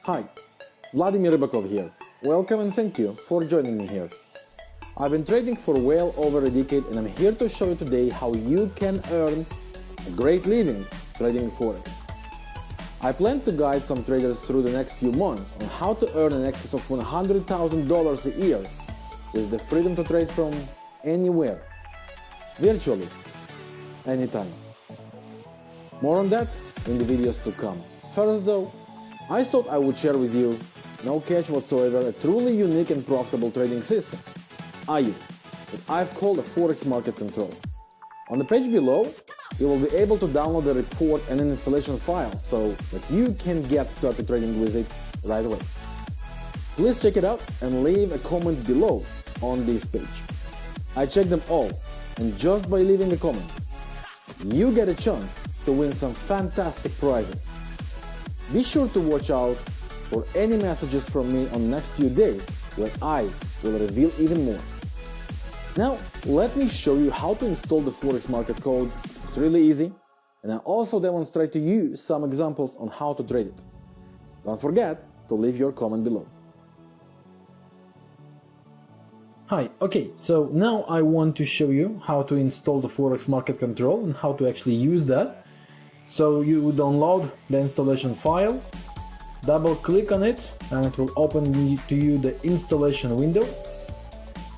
Hi, Vlad Ribakov here. Welcome and thank you for joining me here. I've been trading for well over a decade and I'm here to show you today how you can earn a great living trading Forex. I plan to guide some traders through the next few months on how to earn in excess of $100,000 a year with the freedom to trade from anywhere, virtually, anytime. More on that in the videos to come. First though, I thought I would share with you, no catch whatsoever, a truly unique and profitable trading system I use, that I've called a Forex Market Control. On the page below, you will be able to download the report and an installation file so that you can get started trading with it right away. Please check it out and leave a comment below on this page. I check them all, and just by leaving a comment, you get a chance to win some fantastic prizes. Be sure to watch out for any messages from me on the next few days when I will reveal even more. Now, let me show you how to install the Forex Market Code. It's really easy, and I also demonstrate to you some examples on how to trade it. Don't forget to leave your comment below. Hi, okay, so now I want to show you how to install the Forex Market Control and how to actually use that. So you download the installation file, double click on it, and it will open to you the installation window.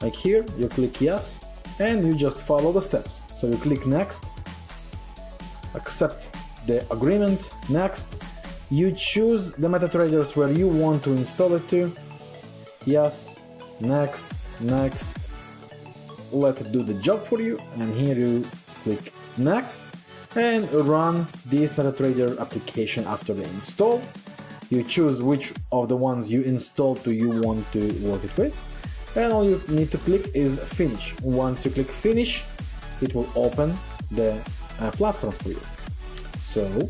Like here, you click yes, and you just follow the steps. So you click next, accept the agreement, next. You choose the MetaTraders where you want to install it to. Yes, next, next. Let it do the job for you, and here you click next and run this MetaTrader application after the install. You choose which of the ones you installed you want to work it with, and all you need to click is finish. Once you click finish, it will open the platform for you. So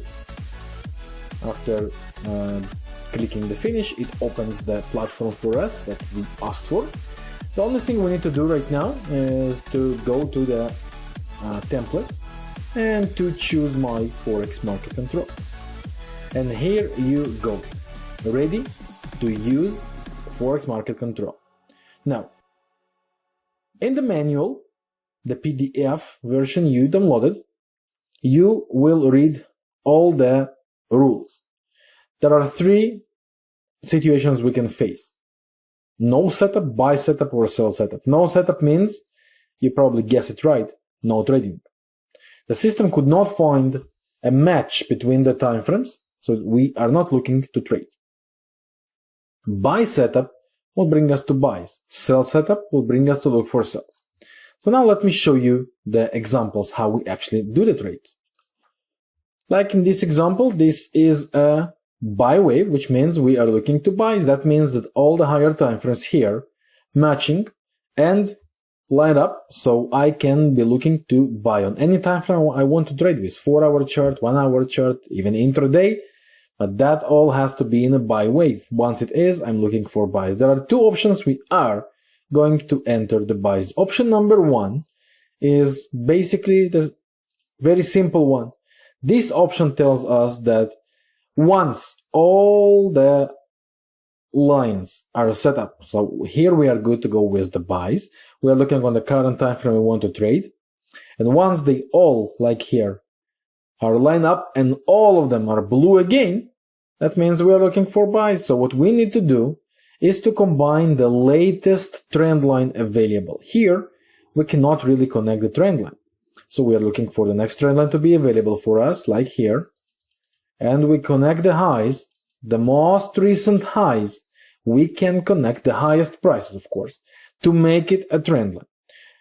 after clicking the finish, it opens the platform for us that we asked for. The only thing we need to do right now is to go to the templates and to choose my Forex Market Control. And here you go, ready to use Forex Market Control. Now, in the manual, the PDF version you downloaded, you will read all the rules. There are three situations we can face. No setup, buy setup, or sell setup. No setup means, you probably guess it right, no trading. The system could not find a match between the time frames, so we are not looking to trade. Buy setup will bring us to buys. Sell setup will bring us to look for sells. So now let me show you the examples how we actually do the trade. Like in this example, this is a buy wave, which means we are looking to buy. That means that all the higher time frames here matching and line up, so I can be looking to buy on any time frame I want to trade with, 4-hour chart, 1-hour chart, even intraday, but that all has to be in a buy wave. Once it is, I'm looking for buys. There are two options we are going to enter the buys. Option number one is basically the very simple one. This option tells us that once all the lines are set up, so here we are good to go with the buys. We are looking on the current time frame we want to trade, and once they all, like here, are lined up and all of them are blue again, that means we are looking for buys. So what we need to do is to combine the latest trend line available. Here we cannot really connect the trend line, so we are looking for the next trend line to be available for us, like here, and we connect the highs, the most recent highs. We can connect the highest prices, of course, to make it a trend line,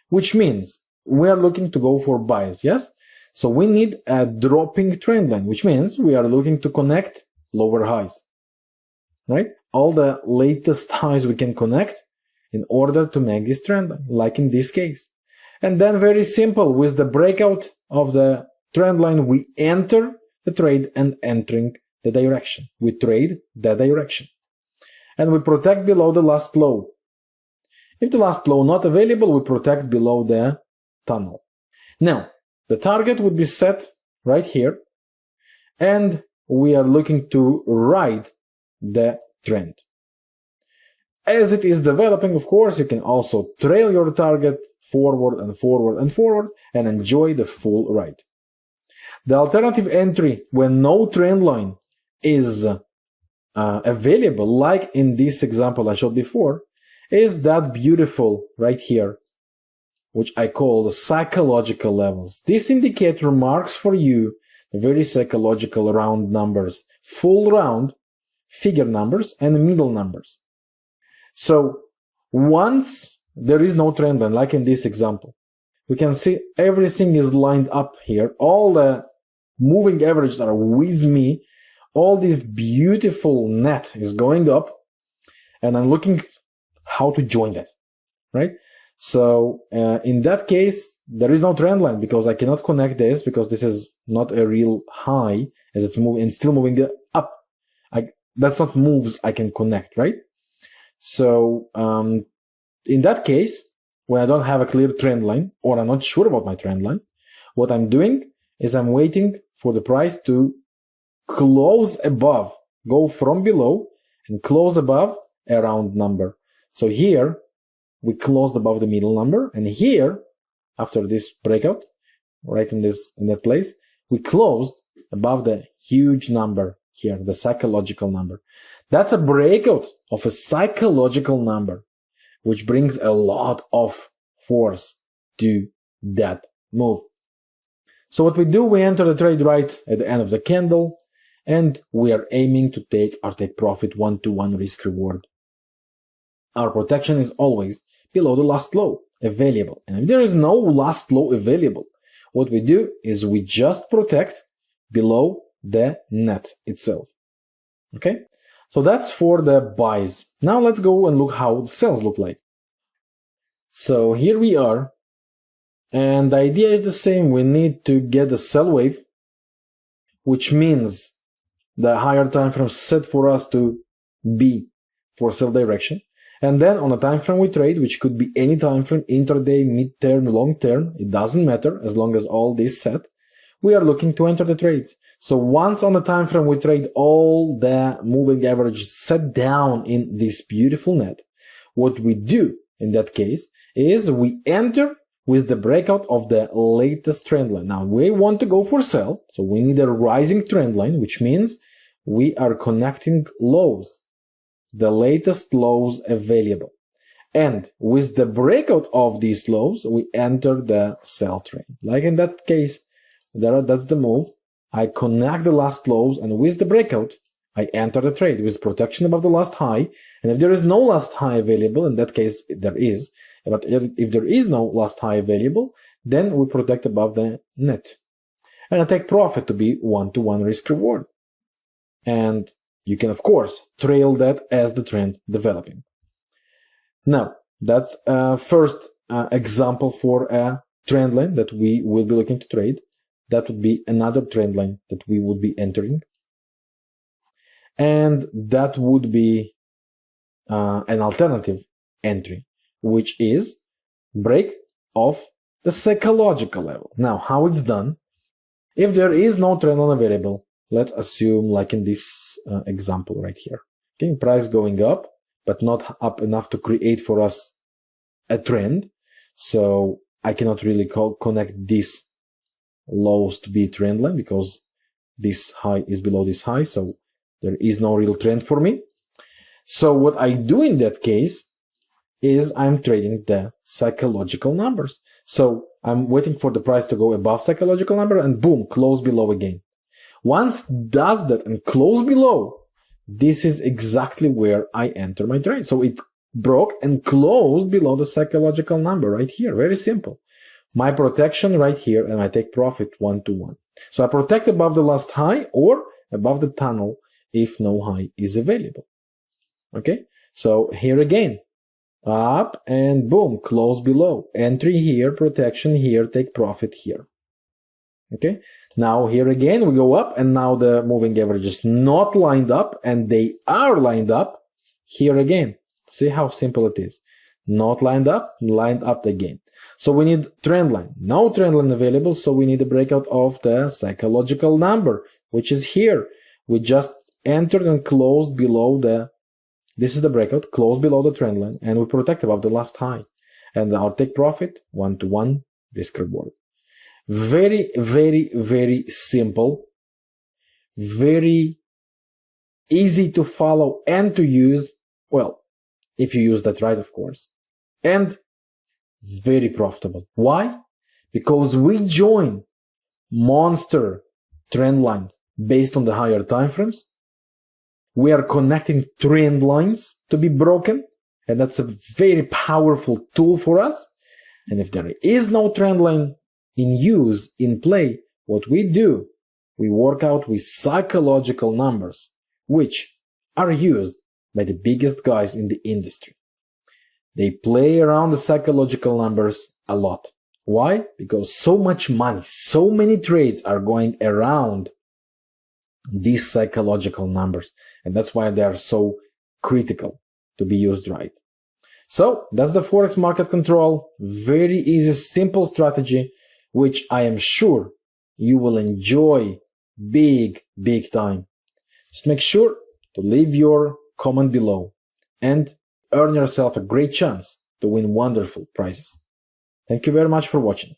which means we are looking to go for buys, yes? So we need a dropping trend line, which means we are looking to connect lower highs, right? All the latest highs we can connect in order to make this trend line, like in this case. And then very simple, with the breakout of the trend line, we enter the trade and entering the direction. We trade that direction. And we protect below the last low. If the last low not available, we protect below the tunnel. Now, the target would be set right here, and we are looking to ride the trend. As it is developing, of course, you can also trail your target forward and forward and forward and enjoy the full ride. The alternative entry when no trend line is available, like in this example I showed before, is that beautiful right here, which I call the psychological levels. This indicator marks for you very psychological round numbers, full round figure numbers and middle numbers. So once there is no trend line, like in this example, we can see everything is lined up here. All the moving averages are with me. All this beautiful net is going up, and I'm looking how to join that, right? So in that case, there is no trend line because I cannot connect this because this is not a real high as it's moving and still moving up. That's not moves I can connect, right? So in that case, when I don't have a clear trend line or I'm not sure about my trend line, what I'm doing is I'm waiting for the price to close above, go from below and close above a round number. So here we closed above the middle number, and here after this breakout, right in that place, we closed above the huge number here, the psychological number. That's a breakout of a psychological number, which brings a lot of force to that move. So what we do, we enter the trade right at the end of the candle, and we are aiming to take profit 1-to-1 risk reward. Our protection is always below the last low available. And if there is no last low available, what we do is we just protect below the net itself. Okay? So that's for the buys. Now let's go and look how the sells look like. So here we are. And the idea is the same. We need to get a sell wave, which means the higher time frame set for us to be for sell direction. And then on a time frame we trade, which could be any time frame, intraday, mid-term, long-term, it doesn't matter as long as all this set, we are looking to enter the trades. So once on the time frame we trade all the moving averages set down in this beautiful net, what we do in that case is we enter with the breakout of the latest trend line. Now we want to go for sell, so we need a rising trend line, which means we are connecting lows, the latest lows available. And with the breakout of these lows, we enter the sell trade. Like in that case, that's the move. I connect the last lows, and with the breakout, I enter the trade with protection above the last high. And if there is no last high available, in that case there is, but if there is no last high available, then we protect above the net. And I take profit to be 1-to-1 risk reward. And you can, of course, trail that as the trend developing. Now, that's first example for a trend line that we will be looking to trade. That would be another trend line that we would be entering. And that would be an alternative entry, which is break of the psychological level. Now, how it's done? If there is no trend line available, let's assume like in this example right here. Okay, price going up, but not up enough to create for us a trend. So I cannot really connect these lows to be trend line because this high is below this high. So there is no real trend for me. So what I do in that case is I'm trading the psychological numbers. So I'm waiting for the price to go above psychological number and boom, close below again. Once it does that and close below, this is exactly where I enter my trade. So it broke and closed below the psychological number right here. Very simple. My protection right here, and I take profit 1-to-1. So I protect above the last high or above the tunnel if no high is available. Okay, so here again, up and boom, close below. Entry here, protection here, take profit here. Okay, now here again we go up, and now the moving average is not lined up, and they are lined up here again. See how simple it is. Not lined up again. So we need trend line. No trend line available, so we need a breakout of the psychological number, which is here. We just entered and closed below this is the breakout, closed below the trend line, and we protect above the last high. And our take profit, 1-to-1 risk reward. Very, very, very simple. Very easy to follow and to use. Well, if you use that right, of course. And very profitable. Why? Because we join monster trend lines based on the higher time frames. We are connecting trend lines to be broken, and that's a very powerful tool for us. And if there is no trend line in use, in play, what we do, we work out with psychological numbers, which are used by the biggest guys in the industry. They play around the psychological numbers a lot. Why? Because so much money, so many trades are going around these psychological numbers. And that's why they are so critical to be used right. So that's the Forex market control. Very easy, simple strategy, which I am sure you will enjoy big time. Just make sure to leave your comment below and earn yourself a great chance to win wonderful prizes. Thank you very much for watching.